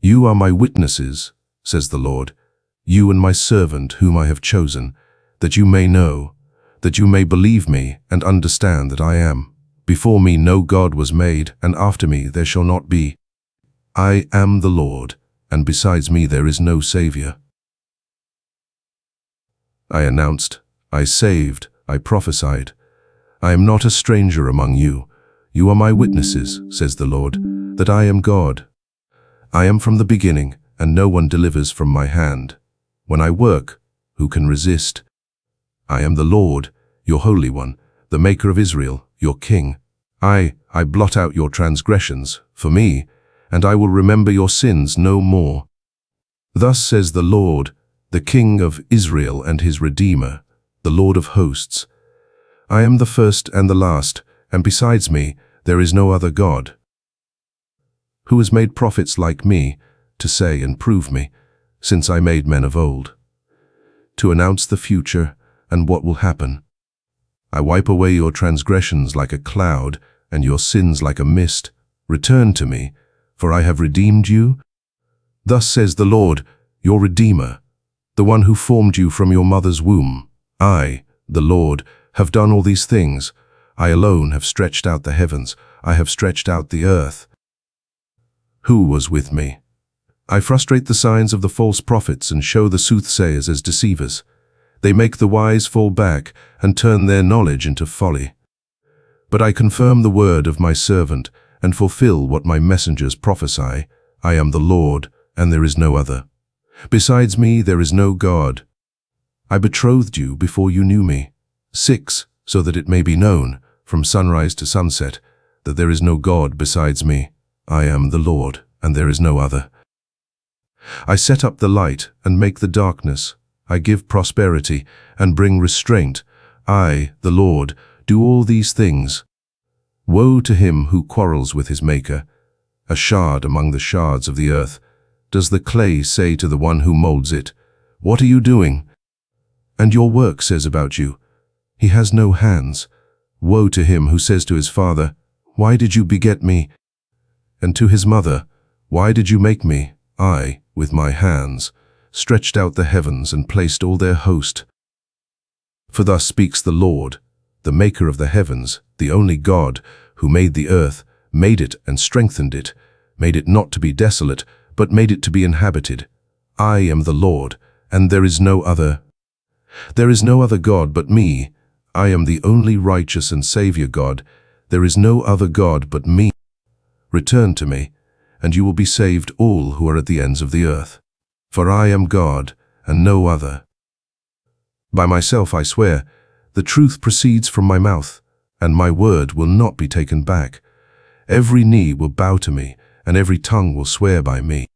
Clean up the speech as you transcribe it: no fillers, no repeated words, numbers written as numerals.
You are my witnesses, says the Lord, you and my servant whom I have chosen, that you may know, that you may believe me and understand that I am. Before me no God was made, and after me there shall not be. I am the Lord, and besides me there is no Savior. I announced, I saved, I prophesied. I am not a stranger among you. You are my witnesses, says the Lord, that I am God. I am from the beginning, and no one delivers from my hand. When I work, who can resist? I am the Lord, your Holy One, the Maker of Israel, your King. I blot out your transgressions for me, and I will remember your sins no more. Thus says the Lord, the King of Israel and his Redeemer, the Lord of hosts. I am the first and the last, and besides me there is no other God. Who has made prophets like me, to say and prove me, since I made men of old? To announce the future and what will happen. I wipe away your transgressions like a cloud, and your sins like a mist. Return to me, for I have redeemed you. Thus says the Lord, your Redeemer, the one who formed you from your mother's womb. I, the Lord, have done all these things. I alone have stretched out the heavens. I have stretched out the earth. Who was with me? I frustrate the signs of the false prophets and show the soothsayers as deceivers. They make the wise fall back and turn their knowledge into folly. But I confirm the word of my servant and fulfill what my messengers prophesy. I am the Lord, and there is no other. Besides me there is no God. I betrothed you before you knew me. 6, so that it may be known, from sunrise to sunset, that there is no God besides me. I am the Lord, and there is no other. I set up the light and make the darkness. I give prosperity and bring restraint. I, the Lord, do all these things. Woe to him who quarrels with his Maker. A shard among the shards of the earth. Does the clay say to the one who molds it, "What are you doing?" And your work says about you, "He has no hands." Woe to him who says to his father, "Why did you beget me?" And to his mother, "Why did you make me?" I, with my hands, stretched out the heavens and placed all their host. For thus speaks the Lord, the Maker of the heavens, the only God, who made the earth, made it and strengthened it, made it not to be desolate, but made it to be inhabited. I am the Lord, and there is no other. There is no other God but me. I am the only righteous and Savior God. There is no other God but me. Return to me, and you will be saved all who are at the ends of the earth. For I am God, and no other. By myself I swear, the truth proceeds from my mouth, and my word will not be taken back. Every knee will bow to me, and every tongue will swear by me.